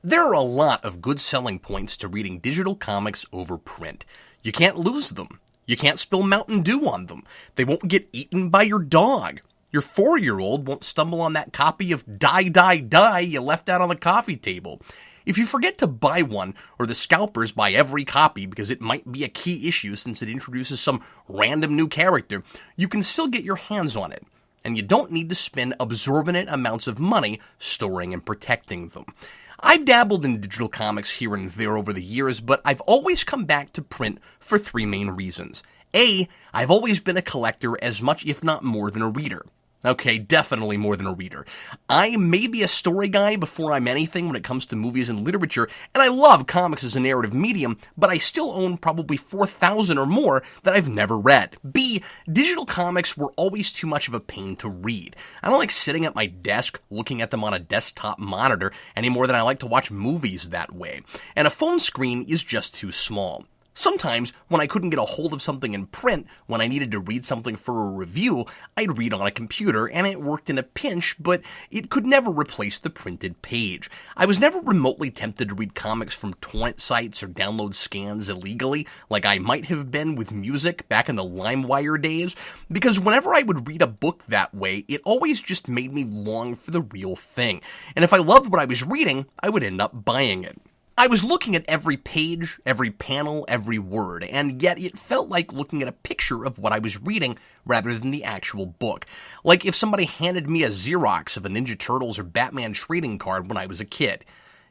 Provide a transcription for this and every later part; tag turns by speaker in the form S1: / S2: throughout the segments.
S1: There are a lot of good selling points to reading digital comics over print. You can't lose them. You can't spill Mountain Dew on them. They won't get eaten by your dog. Your 4-year-old won't stumble on that copy of Die, Die, Die you left out on the coffee table. If you forget to buy one, or the scalpers buy every copy because it might be a key issue since it introduces some random new character, you can still get your hands on it. And you don't need to spend exorbitant amounts of money storing and protecting them. I've dabbled in digital comics here and there over the years, but I've always come back to print for 3 main reasons. A, I've always been a collector as much if not more than a reader. Okay, definitely more than a reader. I may be a story guy before I'm anything when it comes to movies and literature, and I love comics as a narrative medium, but I still own probably 4,000 or more that I've never read. B, digital comics were always too much of a pain to read. I don't like sitting at my desk looking at them on a desktop monitor any more than I like to watch movies that way, and a phone screen is just too small. Sometimes, when I couldn't get a hold of something in print, when I needed to read something for a review, I'd read on a computer, and it worked in a pinch, but it could never replace the printed page. I was never remotely tempted to read comics from torrent sites or download scans illegally, like I might have been with music back in the LimeWire days, because whenever I would read a book that way, it always just made me long for the real thing. And if I loved what I was reading, I would end up buying it. I was looking at every page, every panel, every word, and yet it felt like looking at a picture of what I was reading rather than the actual book. Like if somebody handed me a Xerox of a Ninja Turtles or Batman trading card when I was a kid.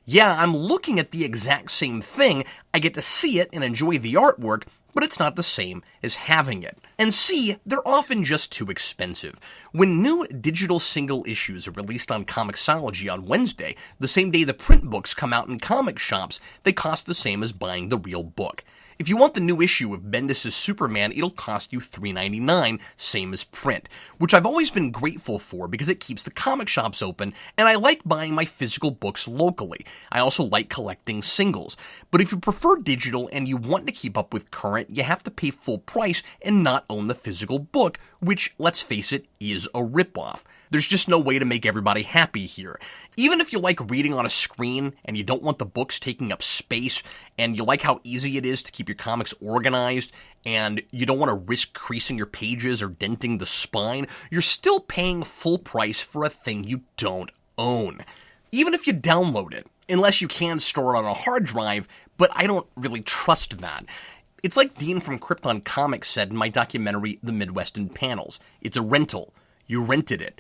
S1: Yeah, I'm looking at the exact same thing, I get to see it and enjoy the artwork, but it's not the same as having it. And C, they're often just too expensive. When new digital single issues are released on ComiXology on Wednesday, the same day the print books come out in comic shops, they cost the same as buying the real book. If you want the new issue of Bendis' Superman, it'll cost you $3.99, same as print, which I've always been grateful for because it keeps the comic shops open, and I like buying my physical books locally. I also like collecting singles. But if you prefer digital and you want to keep up with current, you have to pay full price and not own the physical book, which, let's face it, is a ripoff. There's just no way to make everybody happy here. Even if you like reading on a screen and you don't want the books taking up space and you like how easy it is to keep your comics organized and you don't want to risk creasing your pages or denting the spine, you're still paying full price for a thing you don't own. Even if you download it, unless you can store it on a hard drive, but I don't really trust that. It's like Dean from Krypton Comics said in my documentary, The Midwestern Panels. It's a rental. You rented it.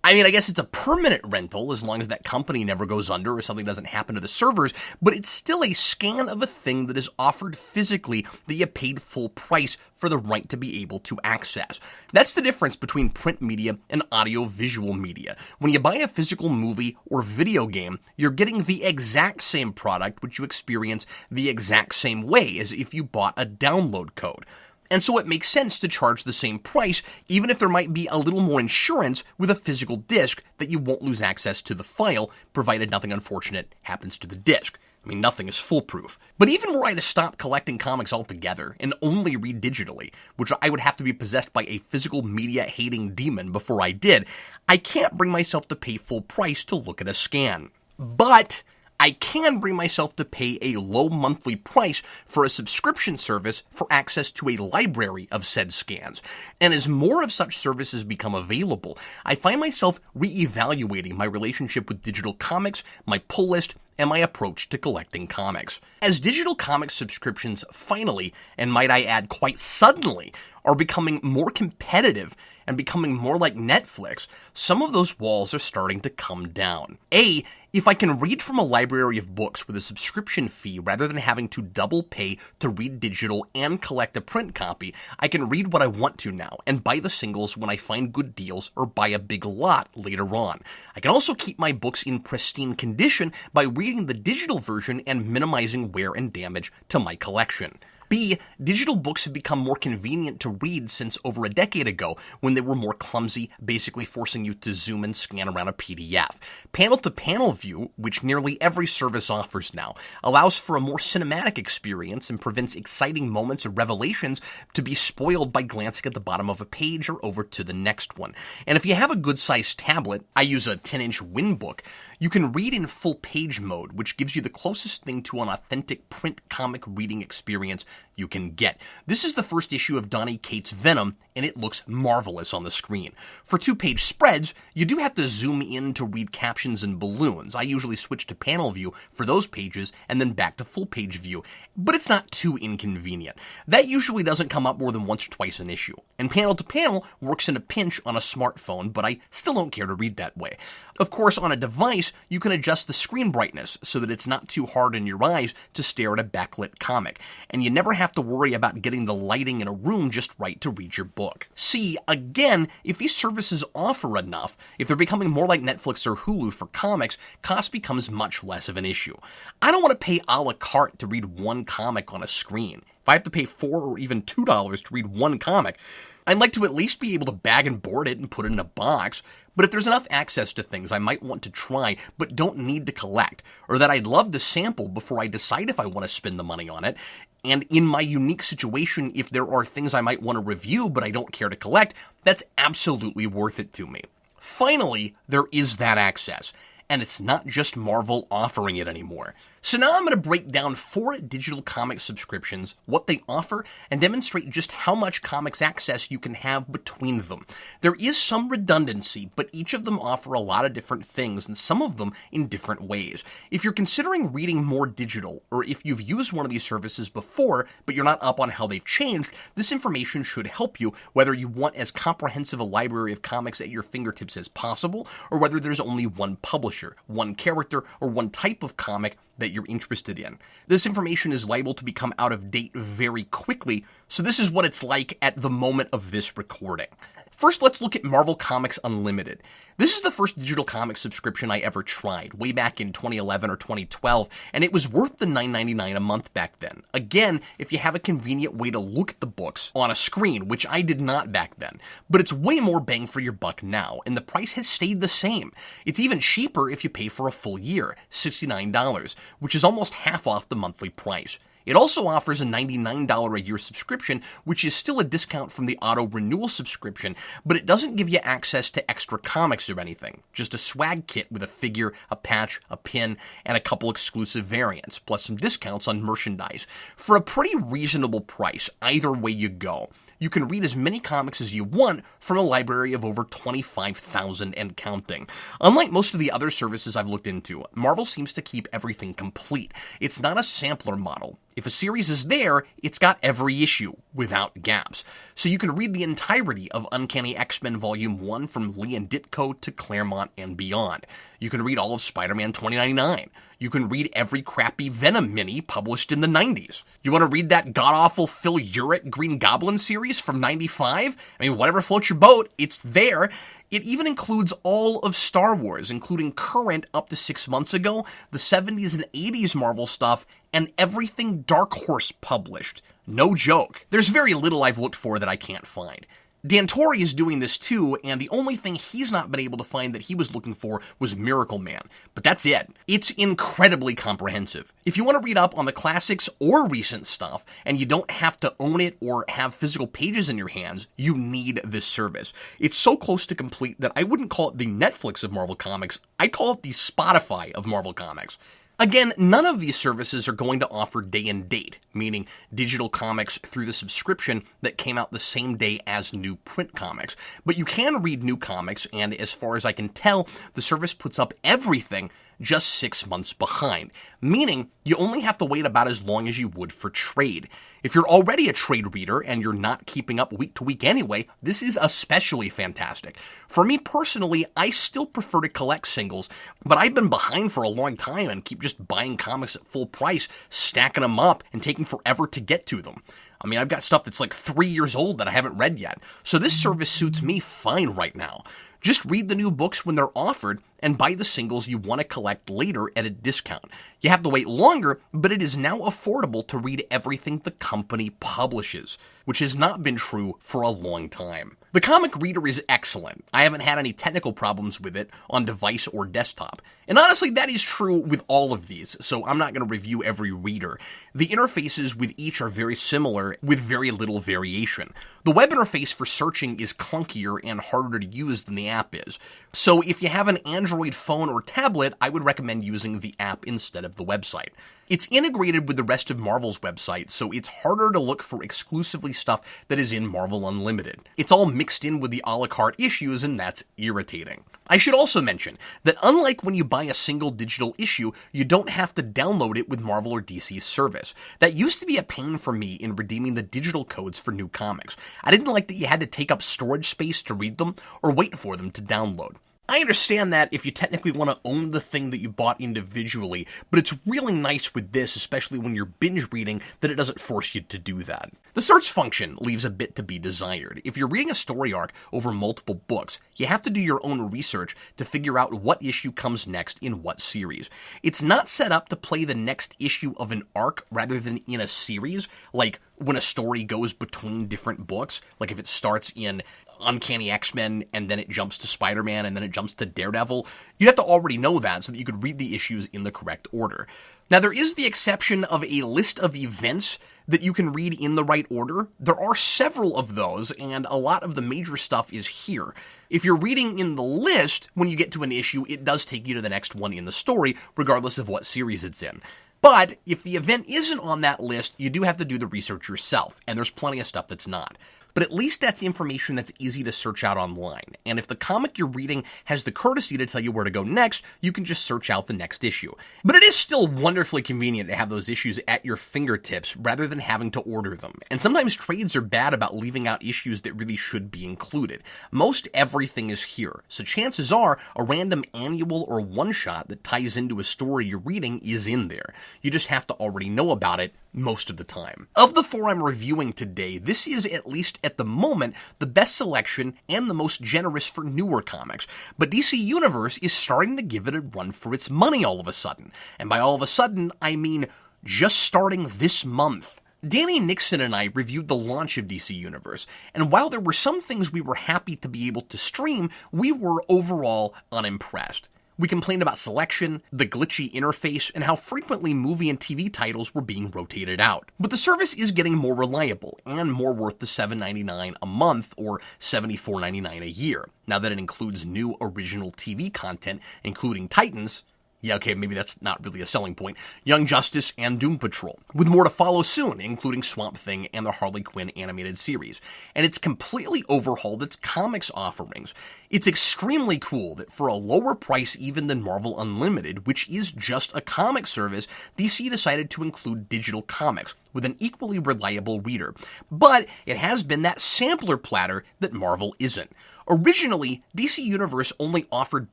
S1: I mean, I guess it's a permanent rental as long as that company never goes under or something doesn't happen to the servers, but it's still a scan of a thing that is offered physically that you paid full price for the right to be able to access. That's the difference between print media and audio-visual media. When you buy a physical movie or video game, you're getting the exact same product which you experience the exact same way as if you bought a download code. And so it makes sense to charge the same price, even if there might be a little more insurance with a physical disc that you won't lose access to the file, provided nothing unfortunate happens to the disc. I mean, nothing is foolproof. But even were I to stop collecting comics altogether and only read digitally, which I would have to be possessed by a physical media-hating demon before I did, I can't bring myself to pay full price to look at a scan. But I can bring myself to pay a low monthly price for a subscription service for access to a library of said scans. And as more of such services become available, I find myself reevaluating my relationship with digital comics, my pull list, and my approach to collecting comics. As digital comic subscriptions finally, and might I add quite suddenly, are becoming more competitive and becoming more like Netflix, some of those walls are starting to come down. A, if I can read from a library of books with a subscription fee rather than having to double pay to read digital and collect a print copy, I can read what I want to now and buy the singles when I find good deals or buy a big lot later on. I can also keep my books in pristine condition by reading the digital version and minimizing wear and damage to my collection. B, digital books have become more convenient to read since over a decade ago when they were more clumsy, basically forcing you to zoom and scan around a PDF. Panel-to-panel view, which nearly every service offers now, allows for a more cinematic experience and prevents exciting moments or revelations to be spoiled by glancing at the bottom of a page or over to the next one. And if you have a good-sized tablet, I use a 10-inch Winbook, You can read in full page mode, which gives you the closest thing to an authentic print comic reading experience you can get. This is the first issue of Donny Cates' Venom, and it looks marvelous on the screen. For 2-page spreads, you do have to zoom in to read captions and balloons. I usually switch to panel view for those pages and then back to full page view, but it's not too inconvenient. That usually doesn't come up more than once or twice an issue, and panel to panel works in a pinch on a smartphone, but I still don't care to read that way. Of course, on a device, you can adjust the screen brightness so that it's not too hard on your eyes to stare at a backlit comic, and you never have to worry about getting the lighting in a room just right to read your book. See, again, if these services offer enough, if they're becoming more like Netflix or Hulu for comics, cost becomes much less of an issue. I don't want to pay a la carte to read one comic on a screen. If I have to pay $4 or even $2 to read one comic, I'd like to at least be able to bag and board it and put it in a box. But if there's enough access to things I might want to try but don't need to collect, or that I'd love to sample before I decide if I want to spend the money on it, and in my unique situation, if there are things I might want to review but I don't care to collect, that's absolutely worth it to me. Finally, there is that access. And it's not just Marvel offering it anymore. So now I'm going to break down 4 digital comic subscriptions, what they offer, and demonstrate just how much comics access you can have between them. There is some redundancy, but each of them offer a lot of different things, and some of them in different ways. If you're considering reading more digital, or if you've used one of these services before, but you're not up on how they've changed, this information should help you, whether you want as comprehensive a library of comics at your fingertips as possible, or whether there's only one publisher, one character, or one type of comic that you're interested in. This information is liable to become out of date very quickly, so this is what it's like at the moment of this recording. First, let's look at Marvel Comics Unlimited. This is the first digital comic subscription I ever tried, way back in 2011 or 2012, and it was worth the $9.99 a month back then. Again, if you have a convenient way to look at the books on a screen, which I did not back then. But it's way more bang for your buck now, and the price has stayed the same. It's even cheaper if you pay for a full year, $69, which is almost half off the monthly price. It also offers a $99 a year subscription, which is still a discount from the auto-renewal subscription, but it doesn't give you access to extra comics or anything. Just a swag kit with a figure, a patch, a pin, and a couple exclusive variants, plus some discounts on merchandise. For a pretty reasonable price, either way you go. You can read as many comics as you want from a library of over 25,000 and counting. Unlike most of the other services I've looked into, Marvel seems to keep everything complete. It's not a sampler model. If a series is there, it's got every issue, without gaps. So you can read the entirety of Uncanny X-Men Volume 1 from Lee and Ditko to Claremont and beyond. You can read all of Spider-Man 2099. You can read every crappy Venom mini published in the 90s. You want to read that god-awful Phil Urich Green Goblin series from 95? I mean, whatever floats your boat, it's there. It even includes all of Star Wars, including current up to 6 months ago, the 70s and 80s Marvel stuff, and everything Dark Horse published. No joke. There's very little I've looked for that I can't find. Dan Torrey is doing this too, and the only thing he's not been able to find that he was looking for was Miracle Man. But that's it. It's incredibly comprehensive. If you want to read up on the classics or recent stuff, and you don't have to own it or have physical pages in your hands, you need this service. It's so close to complete that I wouldn't call it the Netflix of Marvel Comics, I'd call it the Spotify of Marvel Comics. Again, none of these services are going to offer day and date, meaning digital comics through the subscription that came out the same day as new print comics. But you can read new comics, and as far as I can tell, the service puts up everything just 6 months behind, meaning you only have to wait about as long as you would for trade. If you're already a trade reader and you're not keeping up week to week anyway, this is especially fantastic. For me personally, I still prefer to collect singles, but I've been behind for a long time and keep just buying comics at full price, stacking them up, and taking forever to get to them. I mean, I've got stuff that's like 3 years old that I haven't read yet, so this service suits me fine right now. Just read the new books when they're offered and buy the singles you want to collect later at a discount. You have to wait longer, but it is now affordable to read everything the company publishes, which has not been true for a long time. The comic reader is excellent. I haven't had any technical problems with it on device or desktop. And honestly, that is true with all of these, so I'm not going to review every reader. The interfaces with each are very similar, with very little variation. The web interface for searching is clunkier and harder to use than the app is. So if you have an Android Android phone or tablet, I would recommend using the app instead of the website. It's integrated with the rest of Marvel's website, so it's harder to look for exclusively stuff that is in Marvel Unlimited. It's all mixed in with the a la carte issues, and that's irritating. I should also mention that unlike when you buy a single digital issue, you don't have to download it with Marvel or DC's service. That used to be a pain for me in redeeming the digital codes for new comics. I didn't like that you had to take up storage space to read them or wait for them to download. I understand that if you technically want to own the thing that you bought individually, but it's really nice with this, especially when you're binge reading, that it doesn't force you to do that. The search function leaves a bit to be desired. If you're reading a story arc over multiple books, you have to do your own research to figure out what issue comes next in what series. It's not set up to play the next issue of an arc rather than in a series, like when a story goes between different books, like if it starts in Uncanny X-Men, and then it jumps to Spider-Man, and then it jumps to Daredevil. You'd have to already know that so that you could read the issues in the correct order. Now, there is the exception of a list of events that you can read in the right order. There are several of those, and a lot of the major stuff is here. If you're reading in the list, when you get to an issue, it does take you to the next one in the story, regardless of what series it's in. But if the event isn't on that list, you do have to do the research yourself, and there's plenty of stuff that's not. But at least that's information that's easy to search out online. And if the comic you're reading has the courtesy to tell you where to go next, you can just search out the next issue. But it is still wonderfully convenient to have those issues at your fingertips rather than having to order them. And sometimes trades are bad about leaving out issues that really should be included. Most everything is here, so chances are a random annual or one-shot that ties into a story you're reading is in there. You just have to already know about it most of the time. Of the 4 I'm reviewing today, this is, at least at the moment, the best selection and the most generous for newer comics. But DC Universe is starting to give it a run for its money all of a sudden. And by all of a sudden, I mean just starting this month. Danny Nixon and I reviewed the launch of DC Universe, and while there were some things we were happy to be able to stream, we were overall unimpressed. We complained about selection, the glitchy interface, and how frequently movie and TV titles were being rotated out. But the service is getting more reliable, and more worth the $7.99 a month or $74.99 a year, now that it includes new original TV content, including Titans. Yeah, okay, maybe that's not really a selling point. Young Justice and Doom Patrol, with more to follow soon, including Swamp Thing and the Harley Quinn animated series. And it's completely overhauled its comics offerings. It's extremely cool that for a lower price even than Marvel Unlimited, which is just a comic service, DC decided to include digital comics with an equally reliable reader. But it has been that sampler platter that Marvel isn't. Originally, DC Universe only offered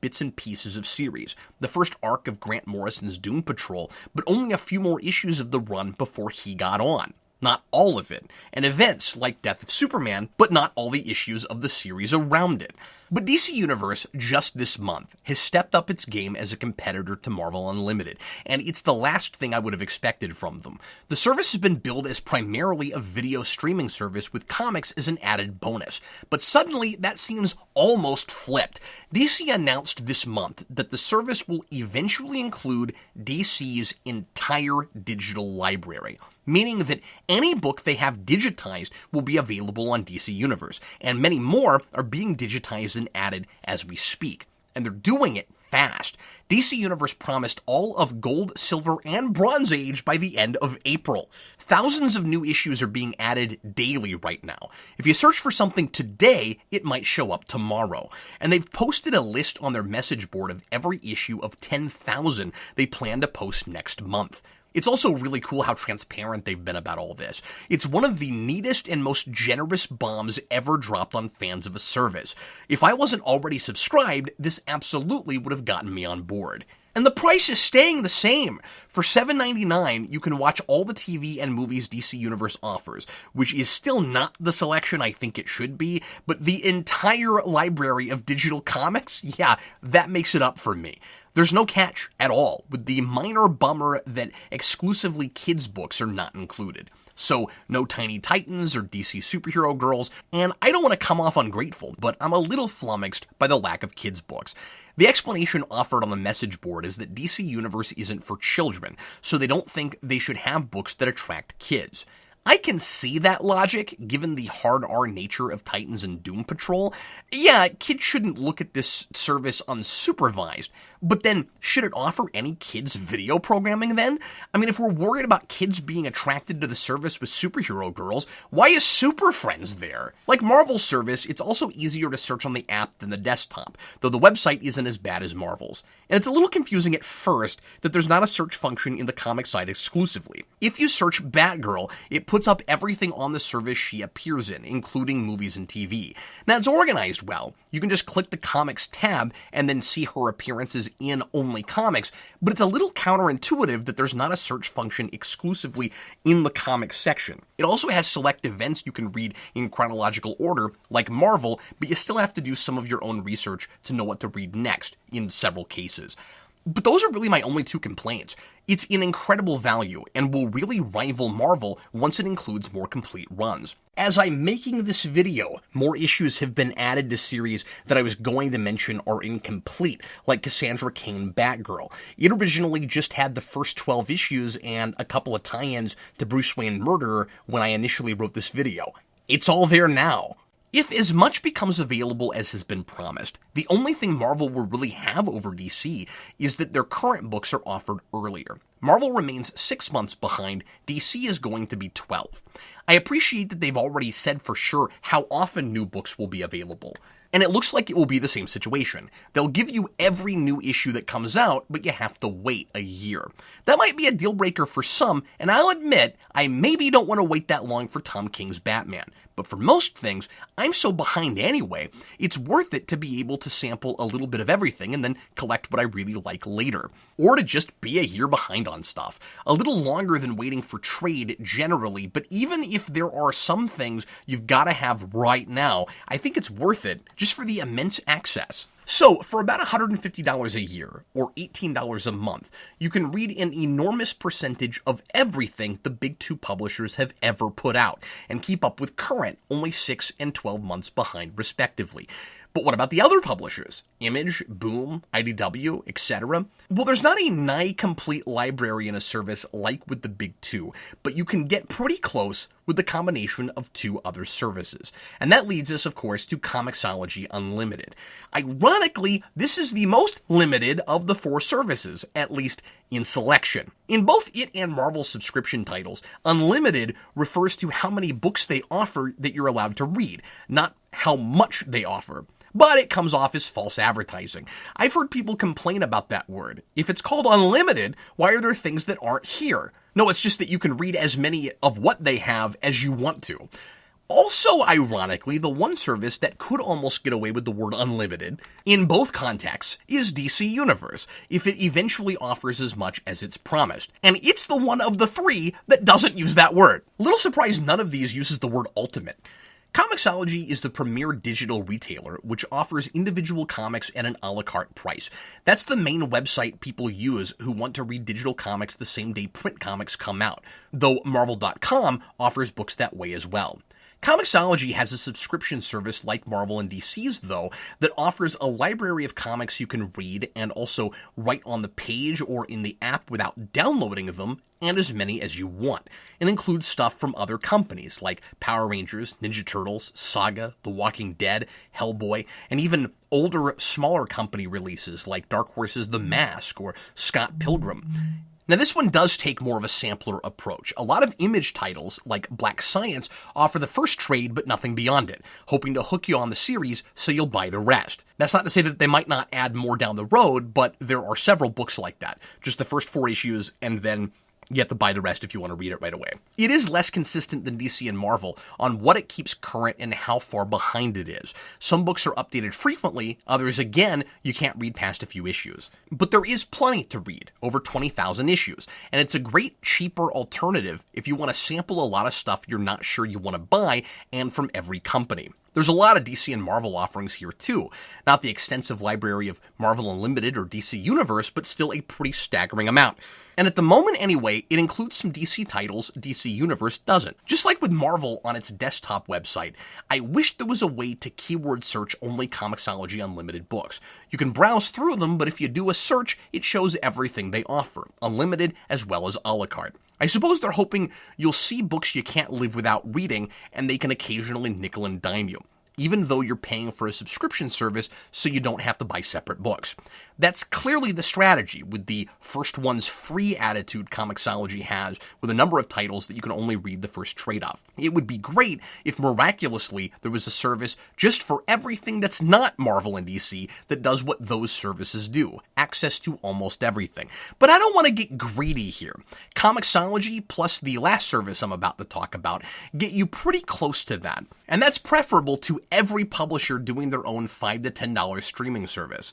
S1: bits and pieces of series, the first arc of Grant Morrison's Doom Patrol, but only a few more issues of the run before he got on. Not all of it, and events like Death of Superman, but not all the issues of the series around it. But DC Universe, just this month, has stepped up its game as a competitor to Marvel Unlimited, and it's the last thing I would have expected from them. The service has been billed as primarily a video streaming service with comics as an added bonus, but suddenly that seems almost flipped. DC announced this month that the service will eventually include DC's entire digital library, meaning that any book they have digitized will be available on DC Universe, and many more are being digitized and added as we speak. And they're doing it fast. DC Universe promised all of Gold, Silver, and Bronze Age by the end of April. Thousands of new issues are being added daily right now. If you search for something today, it might show up tomorrow. And they've posted a list on their message board of every issue of 10,000 they plan to post next month. It's also really cool how transparent they've been about all this. It's one of the neatest and most generous bombs ever dropped on fans of a service. If I wasn't already subscribed, this absolutely would have gotten me on board. And the price is staying the same. For $7.99, you can watch all the TV and movies DC Universe offers, which is still not the selection I think it should be, but the entire library of digital comics, yeah, that makes it up for me. There's no catch at all, with the minor bummer that exclusively kids' books are not included. So, no Tiny Titans or DC Superhero Girls, and I don't want to come off ungrateful, but I'm a little flummoxed by the lack of kids' books. The explanation offered on the message board is that DC Universe isn't for children, so they don't think they should have books that attract kids. I can see that logic, given the hard R nature of Titans and Doom Patrol. Yeah, kids shouldn't look at this service unsupervised, but then should it offer any kids video programming then? I mean, if we're worried about kids being attracted to the service with superhero girls, why is Super Friends there? Like Marvel's service, it's also easier to search on the app than the desktop, though the website isn't as bad as Marvel's. And it's a little confusing at first that there's not a search function in the comic site exclusively. If you search Batgirl, it puts up everything on the service she appears in, including movies and TV. Now, it's organized well. You can just click the comics tab and then see her appearances in only comics, but it's a little counterintuitive that there's not a search function exclusively in the comics section. It also has select events you can read in chronological order, like Marvel, but you still have to do some of your own research to know what to read next in several cases. But those are really my only two complaints. It's an incredible value and will really rival Marvel once it includes more complete runs. As I'm making this video, more issues have been added to series that I was going to mention are incomplete, like Cassandra Cain Batgirl. It originally just had the first 12 issues and a couple of tie-ins to Bruce Wayne Murderer when I initially wrote this video. It's all there now. If as much becomes available as has been promised, the only thing Marvel will really have over DC is that their current books are offered earlier. Marvel remains 6 months behind, DC is going to be 12. I appreciate that they've already said for sure how often new books will be available. And it looks like it will be the same situation. They'll give you every new issue that comes out, but you have to wait a year. That might be a deal breaker for some, and I'll admit, I maybe don't want to wait that long for Tom King's Batman. But for most things, I'm so behind anyway, it's worth it to be able to sample a little bit of everything and then collect what I really like later. Or to just be a year behind on stuff. A little longer than waiting for trade generally, but even if there are some things you've got to have right now, I think it's worth it just for the immense access. So, for about $150 a year, or $18 a month, you can read an enormous percentage of everything the big two publishers have ever put out, and keep up with current, only 6 and 12 months behind respectively. But what about the other publishers? Image, Boom, IDW, etc.? Well, there's not a nigh-complete library in a service like with the big two, but you can get pretty close with the combination of two other services. And that leads us, of course, to ComiXology Unlimited. Ironically, this is the most limited of the 4 services, at least in selection. In both it and Marvel subscription titles, Unlimited refers to how many books they offer that you're allowed to read, not how much they offer. But it comes off as false advertising. I've heard people complain about that word. If it's called unlimited, why are there things that aren't here? No, it's just that you can read as many of what they have as you want to. Also, ironically, the one service that could almost get away with the word unlimited, in both contexts, is DC Universe, if it eventually offers as much as it's promised. And it's the one of the 3 that doesn't use that word. Little surprised none of these uses the word ultimate. ComiXology is the premier digital retailer, which offers individual comics at an a la carte price. That's the main website people use who want to read digital comics the same day print comics come out, though Marvel.com offers books that way as well. ComiXology has a subscription service like Marvel and DC's, though, that offers a library of comics you can read and also write on the page or in the app without downloading them, and as many as you want. It includes stuff from other companies like Power Rangers, Ninja Turtles, Saga, The Walking Dead, Hellboy, and even older, smaller company releases like Dark Horse's The Mask or Scott Pilgrim. Now, this one does take more of a sampler approach. A lot of Image titles, like Black Science, offer the first trade but nothing beyond it, hoping to hook you on the series so you'll buy the rest. That's not to say that they might not add more down the road, but there are several books like that. Just the first 4 issues, and then you have to buy the rest if you want to read it right away. It is less consistent than DC and Marvel on what it keeps current and how far behind it is. Some books are updated frequently, others again, you can't read past a few issues. But there is plenty to read, over 20,000 issues, and it's a great, cheaper alternative if you want to sample a lot of stuff you're not sure you want to buy, and from every company. There's a lot of DC and Marvel offerings here too. Not the extensive library of Marvel Unlimited or DC Universe, but still a pretty staggering amount. And at the moment anyway, it includes some DC titles DC Universe doesn't. Just like with Marvel on its desktop website, I wish there was a way to keyword search only ComiXology Unlimited books. You can browse through them, but if you do a search, it shows everything they offer, unlimited as well as a la carte. I suppose they're hoping you'll see books you can't live without reading, and they can occasionally nickel and dime you, even though you're paying for a subscription service so you don't have to buy separate books. That's clearly the strategy with the first one's free attitude ComiXology has with a number of titles that you can only read the first trade of. It would be great if miraculously there was a service just for everything that's not Marvel and DC that does what those services do, access to almost everything. But I don't want to get greedy here. ComiXology plus the last service I'm about to talk about get you pretty close to that, and that's preferable to every publisher doing their own $5 to $10 streaming service.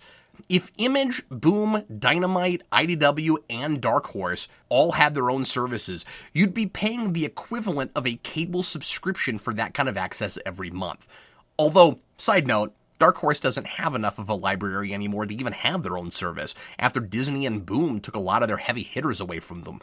S1: If Image, Boom, Dynamite, IDW, and Dark Horse all had their own services, you'd be paying the equivalent of a cable subscription for that kind of access every month. Although, side note, Dark Horse doesn't have enough of a library anymore to even have their own service, after Disney and Boom took a lot of their heavy hitters away from them.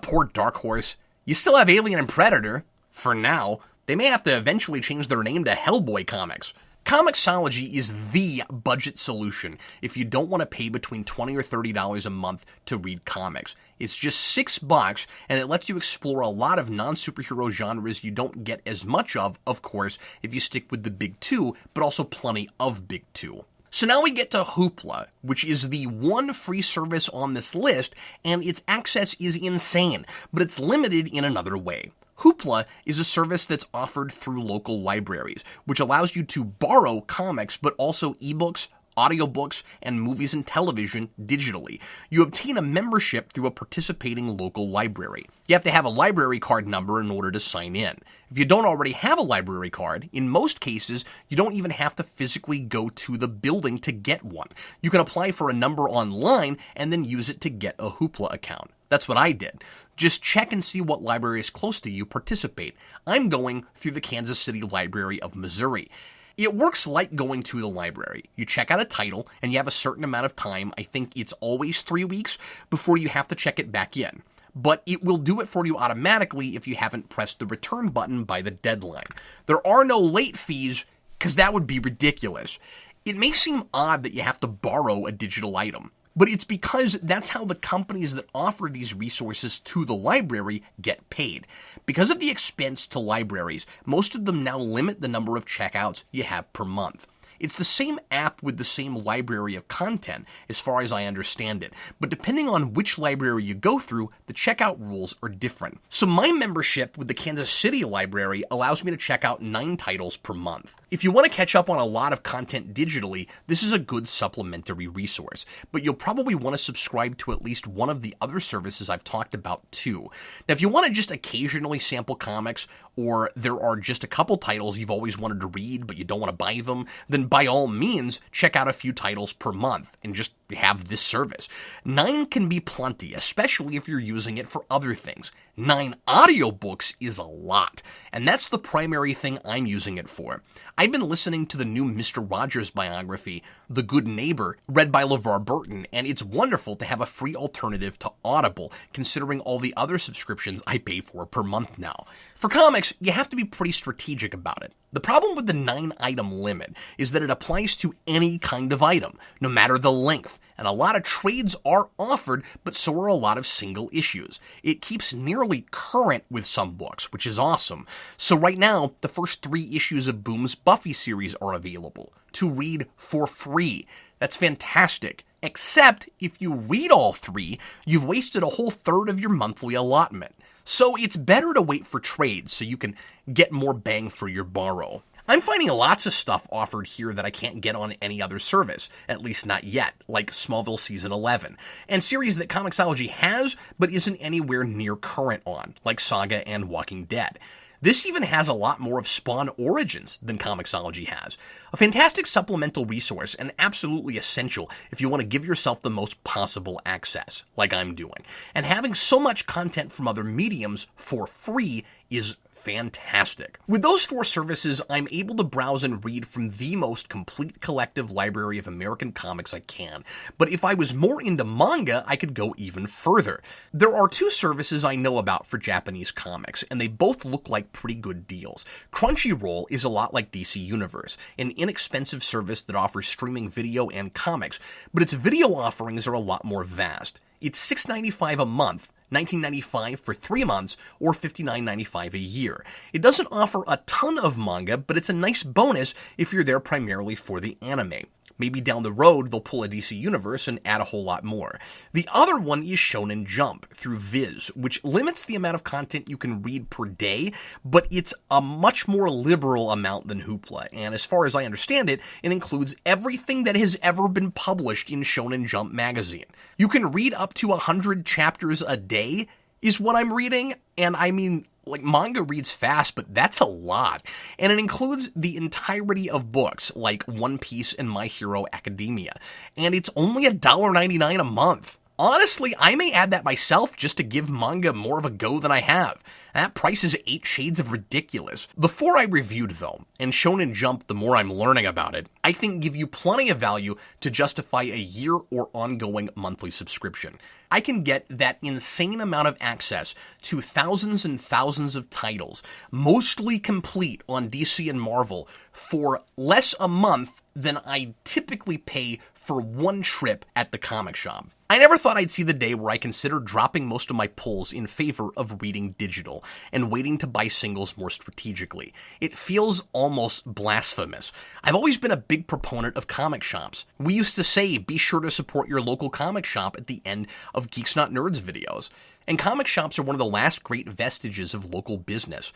S1: Poor Dark Horse. You still have Alien and Predator. For now. They may have to eventually change their name to Hellboy Comics. ComiXology is the budget solution if you don't want to pay between $20 or $30 a month to read comics. It's just $6, and it lets you explore a lot of non-superhero genres you don't get as much of course, if you stick with the big two, but also plenty of big two. So now we get to Hoopla, which is the one free service on this list, and its access is insane, but it's limited in another way. Hoopla is a service that's offered through local libraries, which allows you to borrow comics, but also ebooks, audiobooks, and movies and television digitally. You obtain a membership through a participating local library. You have to have a library card number in order to sign in. If you don't already have a library card, in most cases, you don't even have to physically go to the building to get one. You can apply for a number online and then use it to get a Hoopla account. That's what I did. Just check and see what libraries close to you participate. I'm going through the Kansas City Library of Missouri. It works like going to the library. You check out a title, and you have a certain amount of time, I think it's always 3 weeks, before you have to check it back in. But it will do it for you automatically if you haven't pressed the return button by the deadline. There are no late fees, because that would be ridiculous. It may seem odd that you have to borrow a digital item, but it's because that's how the companies that offer these resources to the library get paid. Because of the expense to libraries, most of them now limit the number of checkouts you have per month. It's the same app with the same library of content, as far as I understand it, but depending on which library you go through, the checkout rules are different. So my membership with the Kansas City Library allows me to check out 9 titles per month. If you want to catch up on a lot of content digitally, this is a good supplementary resource, but you'll probably want to subscribe to at least one of the other services I've talked about too. Now, if you want to just occasionally sample comics, or there are just a couple titles you've always wanted to read but you don't want to buy them, then by all means, check out a few titles per month and just have this service. 9 can be plenty, especially if you're using it for other things. 9 audiobooks is a lot, and that's the primary thing I'm using it for. I've been listening to the new Mr. Rogers biography, The Good Neighbor, read by LeVar Burton, and it's wonderful to have a free alternative to Audible, considering all the other subscriptions I pay for per month now. For comics, you have to be pretty strategic about it. The problem with the 9-item limit is that it applies to any kind of item, no matter the length, and a lot of trades are offered, but so are a lot of single issues. It keeps nearly current with some books, which is awesome. So right now, the first 3 issues of Boom's Buffy series are available to read for free. That's fantastic. Except if you read all 3, you've wasted a whole third of your monthly allotment. So it's better to wait for trades so you can get more bang for your borrow. I'm finding lots of stuff offered here that I can't get on any other service, at least not yet, like Smallville Season 11, and series that ComiXology has but isn't anywhere near current on, like Saga and Walking Dead. This even has a lot more of Spawn Origins than ComiXology has. A fantastic supplemental resource and absolutely essential if you want to give yourself the most possible access, like I'm doing. And having so much content from other mediums for free is fantastic. With those 4 services, I'm able to browse and read from the most complete collective library of American comics I can. But if I was more into manga, I could go even further. There are 2 services I know about for Japanese comics, and they both look like pretty good deals. Crunchyroll is a lot like DC Universe, an inexpensive service that offers streaming video and comics, but its video offerings are a lot more vast. It's $6.95 a month, $19.95 for 3 months, or $59.95 a year. It doesn't offer a ton of manga, but it's a nice bonus if you're there primarily for the anime. Maybe down the road, they'll pull a DC Universe and add a whole lot more. The other one is Shonen Jump through Viz, which limits the amount of content you can read per day, but it's a much more liberal amount than Hoopla. And as far as I understand it, it includes everything that has ever been published in Shonen Jump magazine. You can read up to 100 chapters a day, is what I'm reading, and I mean, like, manga reads fast, but that's a lot. And it includes the entirety of books like One Piece and My Hero Academia. And it's only $1.99 a month. Honestly, I may add that myself just to give manga more of a go than I have. That price is 8 shades of ridiculous. The 4 I reviewed, though, and Shonen Jump, the more I'm learning about it, I think give you plenty of value to justify a year or ongoing monthly subscription. I can get that insane amount of access to thousands and thousands of titles, mostly complete on DC and Marvel, for less a month than I typically pay for one trip at the comic shop. I never thought I'd see the day where I considered dropping most of my pulls in favor of reading digital and waiting to buy singles more strategically. It feels almost blasphemous. I've always been a big proponent of comic shops. We used to say, be sure to support your local comic shop at the end of Geeks Not Nerds videos. And comic shops are one of the last great vestiges of local business.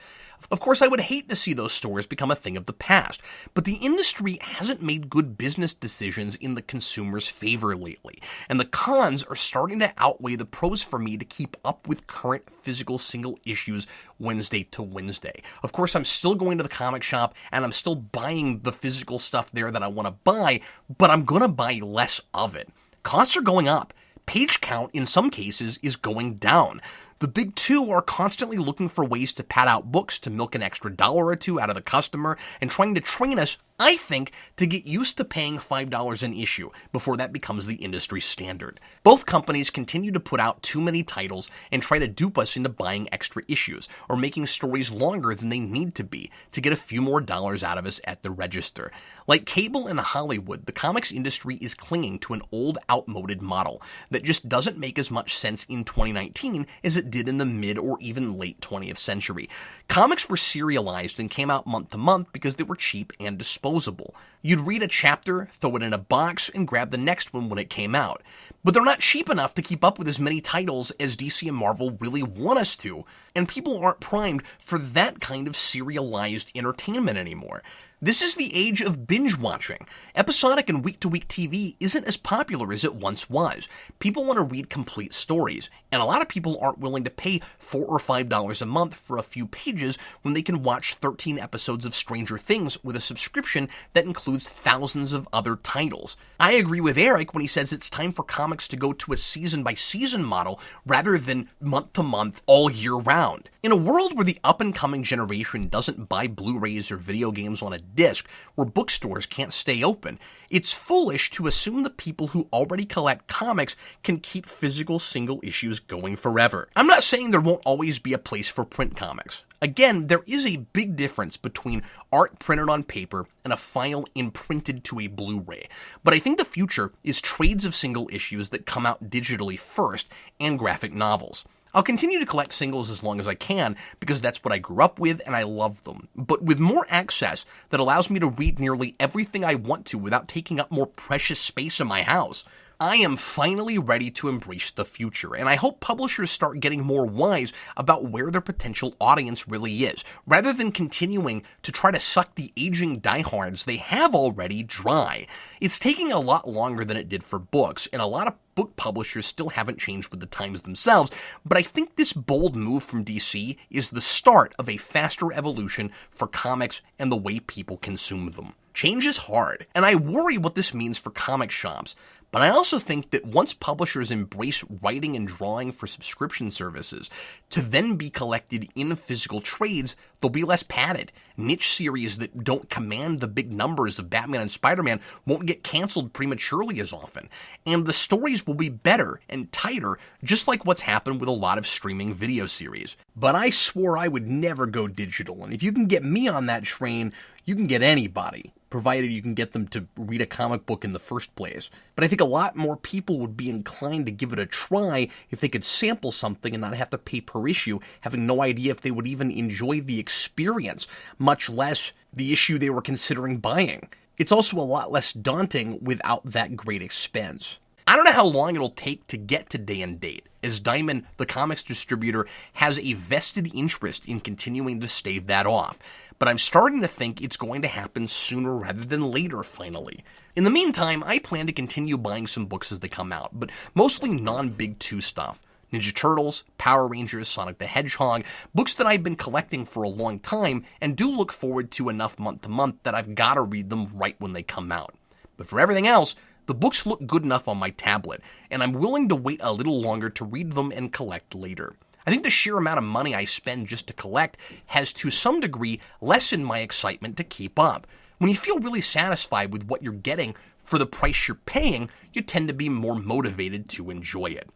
S1: Of course, I would hate to see those stores become a thing of the past, but the industry hasn't made good business decisions in the consumer's favor lately, and the cons are starting to outweigh the pros for me to keep up with current physical single issues Wednesday to Wednesday. Of course, I'm still going to the comic shop, and I'm still buying the physical stuff there that I want to buy, but I'm going to buy less of it. Costs are going up. Page count, in some cases, is going down. The big 2 are constantly looking for ways to pad out books to milk an extra $1 or 2 out of the customer and trying to train us, I think, to get used to paying $5 an issue before that becomes the industry standard. Both companies continue to put out too many titles and try to dupe us into buying extra issues or making stories longer than they need to be to get a few more dollars out of us at the register. Like cable and Hollywood, the comics industry is clinging to an old, outmoded model that just doesn't make as much sense in 2019 as it did in the mid or even late 20th century. Comics were serialized and came out month to month because they were cheap and disposable. You'd read a chapter, throw it in a box, and grab the next one when it came out. But they're not cheap enough to keep up with as many titles as DC and Marvel really want us to, and people aren't primed for that kind of serialized entertainment anymore. This is the age of binge watching. Episodic and week-to-week TV isn't as popular as it once was. People want to read complete stories, and a lot of people aren't willing to pay $4 or $5 a month for a few pages when they can watch 13 episodes of Stranger Things with a subscription that includes thousands of other titles. I agree with Eric when he says it's time for comics to go to a season-by-season model rather than month-to-month all year round. In a world where the up-and-coming generation doesn't buy Blu-rays or video games on a disc, where bookstores can't stay open, it's foolish to assume the people who already collect comics can keep physical single issues going forever. I'm not saying there won't always be a place for print comics. Again, there is a big difference between art printed on paper and a file imprinted to a Blu-ray. But I think the future is trades of single issues that come out digitally first and graphic novels. I'll continue to collect singles as long as I can because that's what I grew up with and I love them. But with more access that allows me to read nearly everything I want to without taking up more precious space in my house, I am finally ready to embrace the future, and I hope publishers start getting more wise about where their potential audience really is, rather than continuing to try to suck the aging diehards they have already dry. It's taking a lot longer than it did for books, and a lot of book publishers still haven't changed with the times themselves, but I think this bold move from DC is the start of a faster evolution for comics and the way people consume them. Change is hard, and I worry what this means for comic shops. But I also think that once publishers embrace writing and drawing for subscription services, to then be collected in physical trades, they'll be less padded. Niche series that don't command the big numbers of Batman and Spider-Man won't get canceled prematurely as often. And the stories will be better and tighter, just like what's happened with a lot of streaming video series. But I swore I would never go digital, and if you can get me on that train, you can get anybody, provided you can get them to read a comic book in the first place. But I think a lot more people would be inclined to give it a try if they could sample something and not have to pay per issue, having no idea if they would even enjoy the experience, much less the issue they were considering buying. It's also a lot less daunting without that great expense. I don't know how long it'll take to get to day and date, as Diamond, the comics distributor, has a vested interest in continuing to stave that off. But I'm starting to think it's going to happen sooner rather than later, finally. In the meantime, I plan to continue buying some books as they come out, but mostly non-Big Two stuff. Ninja Turtles, Power Rangers, Sonic the Hedgehog, books that I've been collecting for a long time and do look forward to enough month to month that I've got to read them right when they come out. But for everything else, the books look good enough on my tablet, and I'm willing to wait a little longer to read them and collect later. I think the sheer amount of money I spend just to collect has to some degree lessened my excitement to keep up. When you feel really satisfied with what you're getting for the price you're paying, you tend to be more motivated to enjoy it.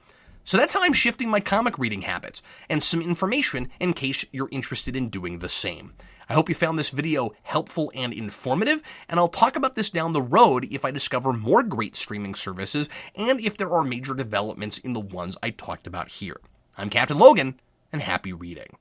S1: So that's how I'm shifting my comic reading habits, and some information in case you're interested in doing the same. I hope you found this video helpful and informative, and I'll talk about this down the road if I discover more great streaming services and if there are major developments in the ones I talked about here. I'm Captain Logan, and happy reading.